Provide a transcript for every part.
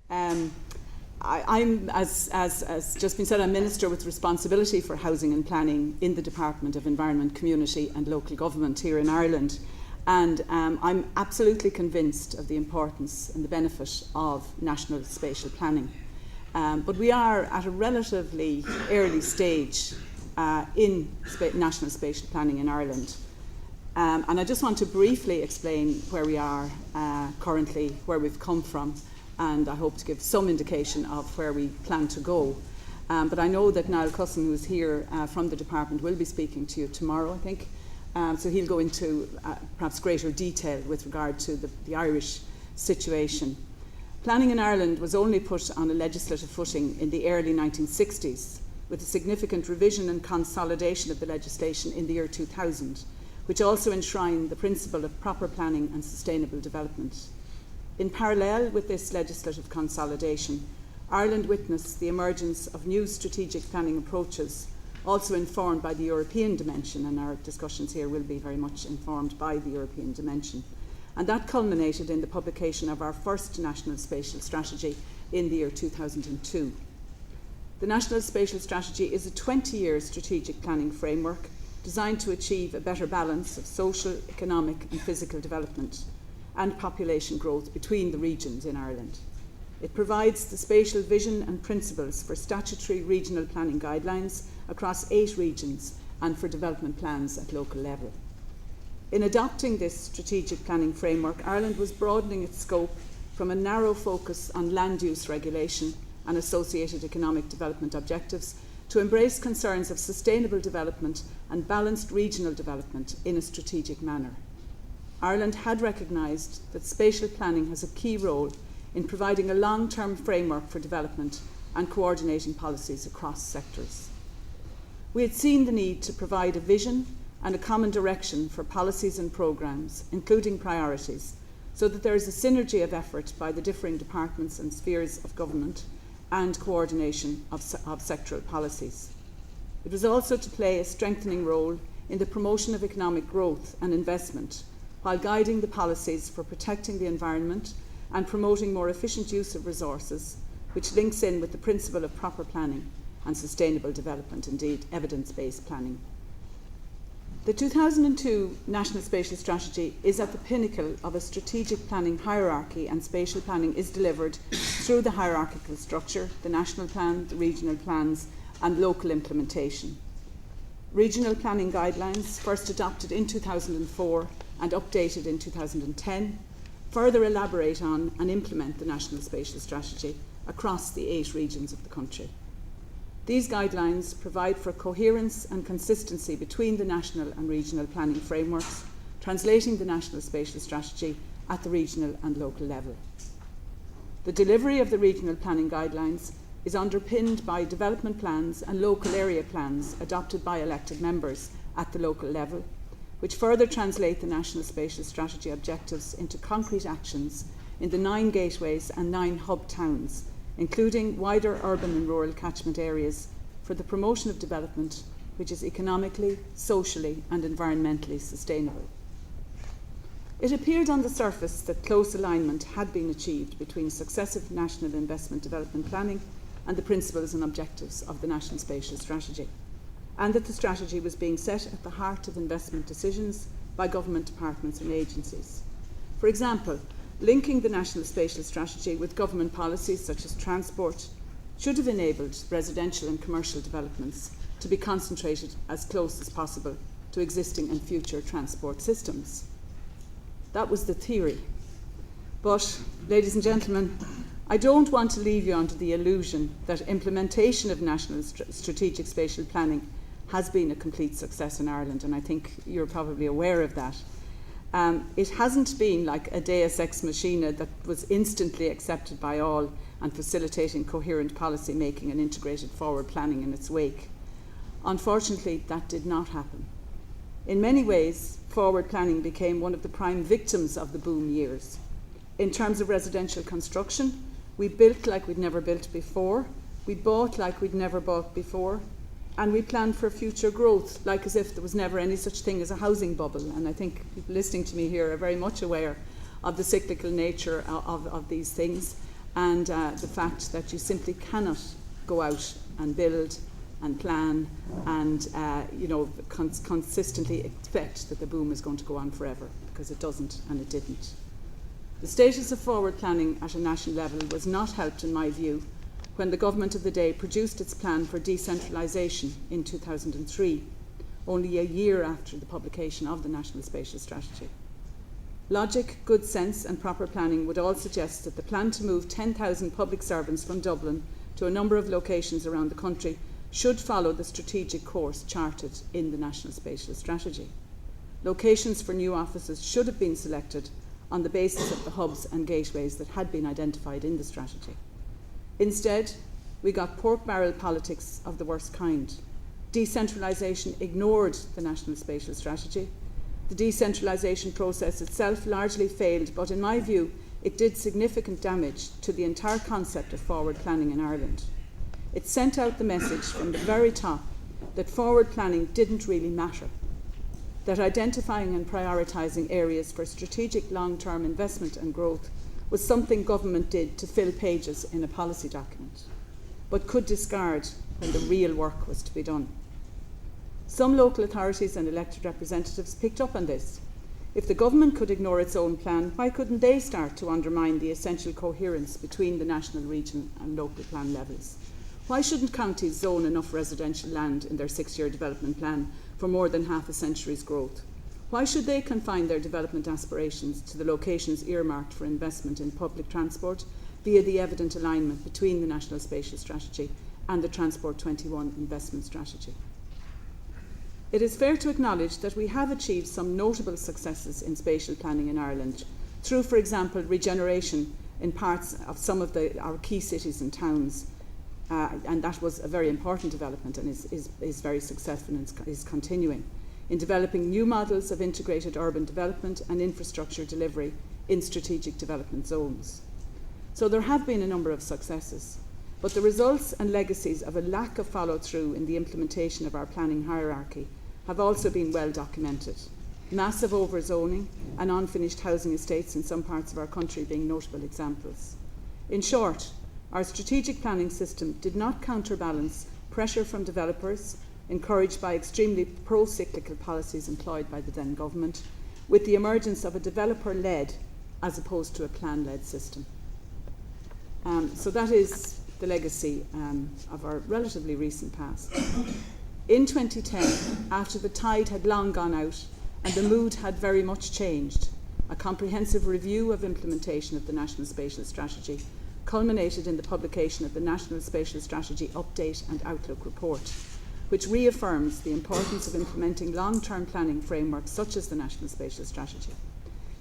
I'm, as just been said, I'm Minister with responsibility for housing and planning in the Department of Environment, Community and Local Government here in Ireland. And I'm absolutely convinced of the importance and the benefit of national spatial planning. But we are at a relatively early stage in national spatial planning in Ireland. And I just want to briefly explain where we are currently, where we've come from, and I hope to give some indication of where we plan to go. But I know that Niall Cusson, who's here from the department, will be speaking to you tomorrow, I think. So he'll go into perhaps greater detail with regard to the Irish situation. Planning in Ireland was only put on a legislative footing in the early 1960s, with a significant revision and consolidation of the legislation in the year 2000, which also enshrined the principle of proper planning and sustainable development. In parallel with this legislative consolidation, Ireland witnessed the emergence of new strategic planning approaches, also informed by the European dimension, and our discussions here will be very much informed by the European dimension. And that culminated in the publication of our first National Spatial Strategy in the year 2002. The National Spatial Strategy is a 20-year strategic planning framework designed to achieve a better balance of social, economic and physical development and population growth between the regions in Ireland. It provides the spatial vision and principles for statutory regional planning guidelines across 8 regions and for development plans at local level. In adopting this strategic planning framework, Ireland was broadening its scope from a narrow focus on land use regulation and associated economic development objectives to embrace concerns of sustainable development and balanced regional development in a strategic manner. Ireland had recognised that spatial planning has a key role in providing a long-term framework for development and coordinating policies across sectors. We had seen the need to provide a vision and a common direction for policies and programmes, including priorities, so that there is a synergy of effort by the differing departments and spheres of government and coordination of sectoral policies. It was also to play a strengthening role in the promotion of economic growth and investment, while guiding the policies for protecting the environment and promoting more efficient use of resources, which links in with the principle of proper planning and sustainable development, indeed evidence-based planning. The 2002 National Spatial Strategy is at the pinnacle of a strategic planning hierarchy, and spatial planning is delivered through the hierarchical structure, the national plan, the regional plans and local implementation. Regional planning guidelines, first adopted in 2004 and updated in 2010, further elaborate on and implement the National Spatial Strategy across the 8 regions of the country. These guidelines provide for coherence and consistency between the national and regional planning frameworks, translating the National Spatial Strategy at the regional and local level. The delivery of the regional planning guidelines is underpinned by development plans and local area plans adopted by elected members at the local level, which further translate the National Spatial Strategy objectives into concrete actions in the 9 gateways and 9 hub towns, including wider urban and rural catchment areas, for the promotion of development which is economically, socially and environmentally sustainable. It appeared on the surface that close alignment had been achieved between successive national investment development planning and the principles and objectives of the National Spatial Strategy, and that the strategy was being set at the heart of investment decisions by government departments and agencies. For example, linking the National Spatial Strategy with government policies such as transport should have enabled residential and commercial developments to be concentrated as close as possible to existing and future transport systems. That was the theory. But, ladies and gentlemen, I don't want to leave you under the illusion that implementation of national strategic spatial planning has been a complete success in Ireland, and I think you're probably aware of that. It hasn't been like a deus ex machina that was instantly accepted by all and facilitating coherent policy making and integrated forward planning in its wake. Unfortunately, that did not happen. In many ways, forward planning became one of the prime victims of the boom years. In terms of residential construction, we built like we'd never built before, we bought like we'd never bought before, and we planned for future growth like as if there was never any such thing as a housing bubble. And I think people listening to me here are very much aware of the cyclical nature of these things. and the fact that you simply cannot go out and build and plan and consistently expect that the boom is going to go on forever, because it doesn't, and it didn't. The status of forward planning at a national level was not helped, in my view, when the government of the day produced its plan for decentralisation in 2003, only a year after the publication of the National Spatial Strategy. Logic, good sense and proper planning would all suggest that the plan to move 10,000 public servants from Dublin to a number of locations around the country should follow the strategic course charted in the National Spatial Strategy. Locations for new offices should have been selected on the basis of the hubs and gateways that had been identified in the strategy. Instead, we got pork barrel politics of the worst kind. Decentralisation ignored the National Spatial Strategy. The decentralisation process itself largely failed, but in my view, it did significant damage to the entire concept of forward planning in Ireland. It sent out the message from the very top that forward planning didn't really matter, that identifying and prioritising areas for strategic long-term investment and growth was something government did to fill pages in a policy document, but could discard when the real work was to be done. Some local authorities and elected representatives picked up on this. If the government could ignore its own plan, why couldn't they start to undermine the essential coherence between the national, regional and local plan levels? Why shouldn't counties zone enough residential land in their 6-year development plan for more than half a century's growth? Why should they confine their development aspirations to the locations earmarked for investment in public transport via the evident alignment between the National Spatial Strategy and the Transport 21 investment strategy? It is fair to acknowledge that we have achieved some notable successes in spatial planning in Ireland through, for example, regeneration in parts of some of our key cities and towns, and that was a very important development and is very successful and is continuing, in developing new models of integrated urban development and infrastructure delivery in strategic development zones. So there have been a number of successes, but the results and legacies of a lack of follow-through in the implementation of our planning hierarchy have also been well documented. Massive overzoning and unfinished housing estates in some parts of our country being notable examples. In short, our strategic planning system did not counterbalance pressure from developers, encouraged by extremely pro-cyclical policies employed by the then government, with the emergence of a developer-led as opposed to a plan-led system. So that is the legacy of our relatively recent past. In 2010, after the tide had long gone out and the mood had very much changed, a comprehensive review of implementation of the National Spatial Strategy culminated in the publication of the National Spatial Strategy Update and Outlook Report, which reaffirms the importance of implementing long-term planning frameworks such as the National Spatial Strategy.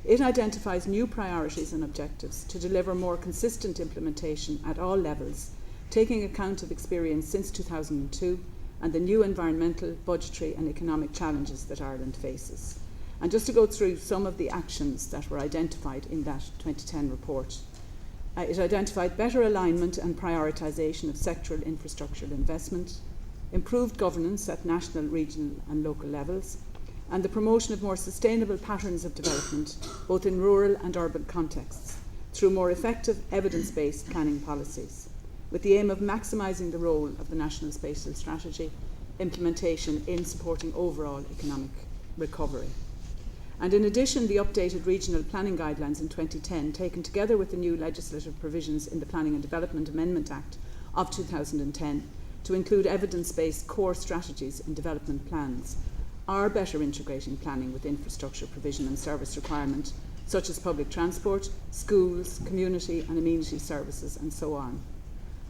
It identifies new priorities and objectives to deliver more consistent implementation at all levels, taking account of experience since 2002 and the new environmental, budgetary and economic challenges that Ireland faces. And just to go through some of the actions that were identified in that 2010 report. It identified better alignment and prioritisation of sectoral infrastructural investment, improved governance at national, regional and local levels, and the promotion of more sustainable patterns of development, both in rural and urban contexts, through more effective evidence-based planning policies, with the aim of maximising the role of the National Spatial Strategy implementation in supporting overall economic recovery. And in addition, the updated regional planning guidelines in 2010, taken together with the new legislative provisions in the Planning and Development Amendment Act of 2010, to include evidence-based core strategies in development plans, are better integrating planning with infrastructure provision and service requirement, such as public transport, schools, community and amenity services, and so on.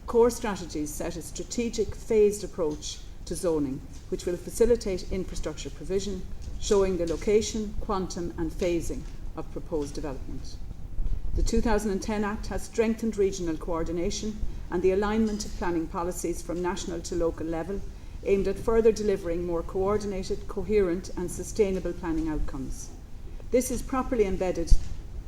Core strategies set a strategic, phased approach to zoning, which will facilitate infrastructure provision, showing the location, quantum and phasing of proposed development. The 2010 Act has strengthened regional coordination and the alignment of planning policies from national to local level, aimed at further delivering more coordinated, coherent and sustainable planning outcomes. This is properly embedding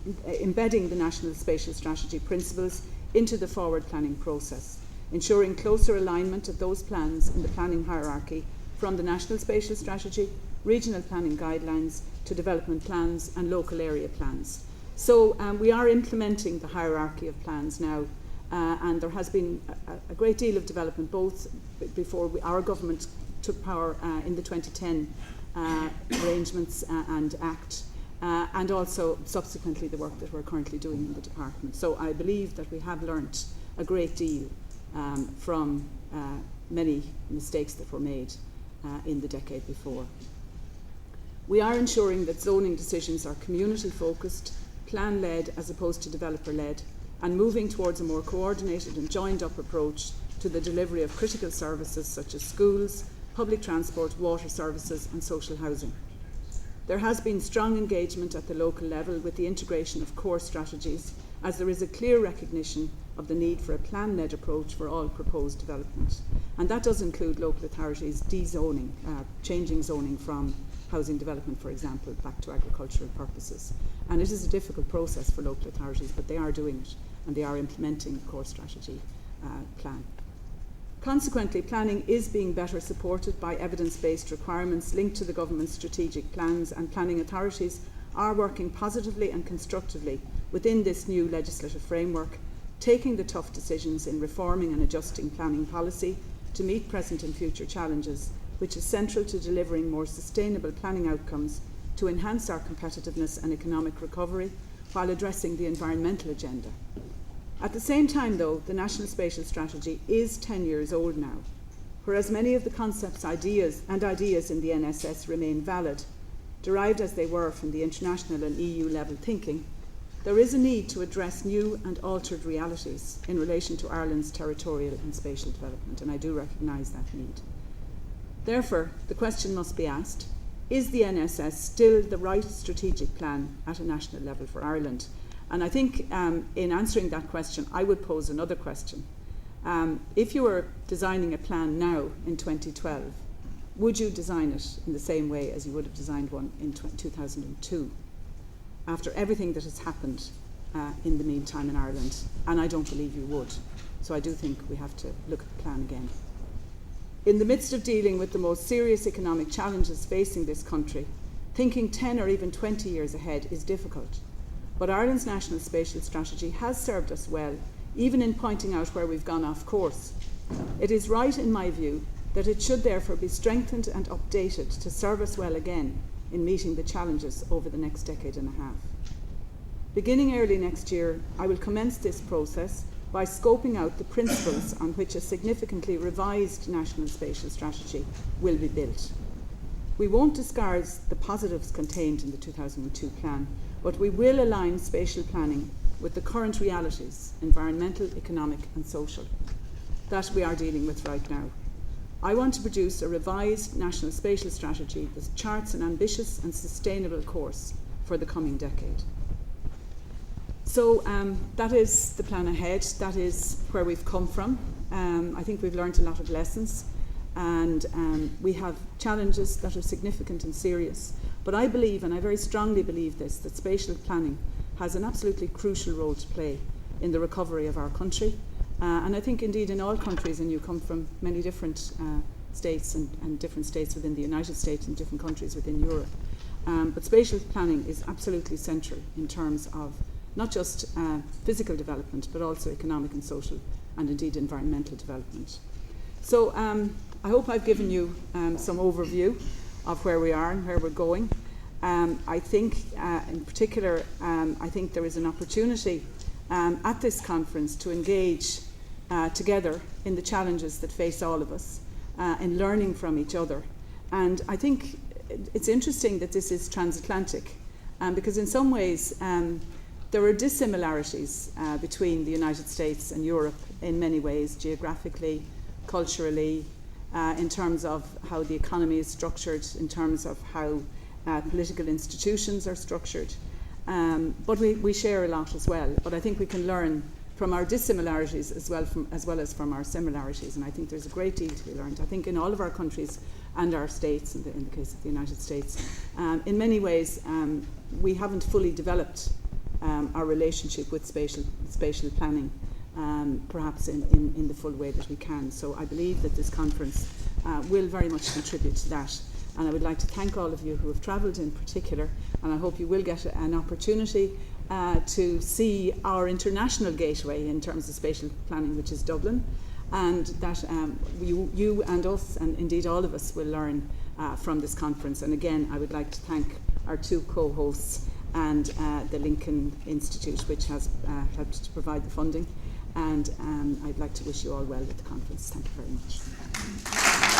the National Spatial Strategy principles into the forward planning process, ensuring closer alignment of those plans in the planning hierarchy from the National Spatial Strategy, regional planning guidelines to development plans and local area plans. So we are implementing the hierarchy of plans now, and there has been a great deal of development both before our government took power in the 2010 arrangements and Act, and also subsequently the work that we're currently doing in the department. So I believe that we have learnt a great deal from many mistakes that were made in the decade before. We are ensuring that zoning decisions are community focused, plan led as opposed to developer led, and moving towards a more coordinated and joined up approach to the delivery of critical services such as schools, public transport, water services and social housing. There has been strong engagement at the local level with the integration of core strategies, as there is a clear recognition of the need for a plan-led approach for all proposed development. And that does include local authorities de-zoning, changing zoning from housing development, for example, back to agricultural purposes. And it is a difficult process for local authorities, but they are doing it, and they are implementing the core strategy plan. Consequently, planning is being better supported by evidence-based requirements linked to the government's strategic plans, and planning authorities are working positively and constructively within this new legislative framework, taking the tough decisions in reforming and adjusting planning policy to meet present and future challenges, which is central to delivering more sustainable planning outcomes to enhance our competitiveness and economic recovery while addressing the environmental agenda. At the same time, though, the National Spatial Strategy is 10 years old now, whereas many of the concepts and ideas in the NSS remain valid, derived as they were from the international and EU level thinking. There is a need to address new and altered realities in relation to Ireland's territorial and spatial development, and I do recognise that need. Therefore, the question must be asked, is the NSS still the right strategic plan at a national level for Ireland? And I think in answering that question, I would pose another question. If you were designing a plan now in 2012, would you design it in the same way as you would have designed one in 2002, after everything that has happened in the meantime in Ireland? And I don't believe you would. So I do think we have to look at the plan again. In the midst of dealing with the most serious economic challenges facing this country, thinking 10 or even 20 years ahead is difficult. But Ireland's National Spatial Strategy has served us well, even in pointing out where we've gone off course. It is right, in my view, that it should therefore be strengthened and updated to serve us well again in meeting the challenges over the next decade and a half. Beginning early next year, I will commence this process by scoping out the principles on which a significantly revised National Spatial Strategy will be built. We won't discard the positives contained in the 2002 plan, but we will align spatial planning with the current realities, environmental, economic and social, that we are dealing with right now. I want to produce a revised National Spatial Strategy that charts an ambitious and sustainable course for the coming decade. So that is the plan ahead. That is where we've come from. I think we've learned a lot of lessons, and we have challenges that are significant and serious. But I believe, and I very strongly believe this, that spatial planning has an absolutely crucial role to play in the recovery of our country. And I think indeed in all countries, and you come from many different states and different states within the United States and different countries within Europe. But spatial planning is absolutely central in terms of not just physical development, but also economic and social and indeed environmental development. So I hope I've given you some overview of where we are and where we're going. I think in particular, I think there is an opportunity at this conference to engage together in the challenges that face all of us, in learning from each other. And I think it's interesting that this is transatlantic, because in some ways there are dissimilarities between the United States and Europe in many ways, geographically, culturally, in terms of how the economy is structured, in terms of how political institutions are structured. But we share a lot as well. But I think we can learn from our dissimilarities as well as from our similarities. And I think there's a great deal to be learned. I think in all of our countries and our states, in the case of the United States, in many ways we haven't fully developed our relationship with spatial planning, perhaps in the full way that we can. So I believe that this conference will very much contribute to that. And I would like to thank all of you who have travelled in particular, and I hope you will get an opportunity to see our international gateway in terms of spatial planning, which is Dublin, and that you and us, and indeed all of us, will learn from this conference. And again, I would like to thank our two co-hosts and the Lincoln Institute, which has helped to provide the funding. And I'd like to wish you all well at the conference. Thank you very much.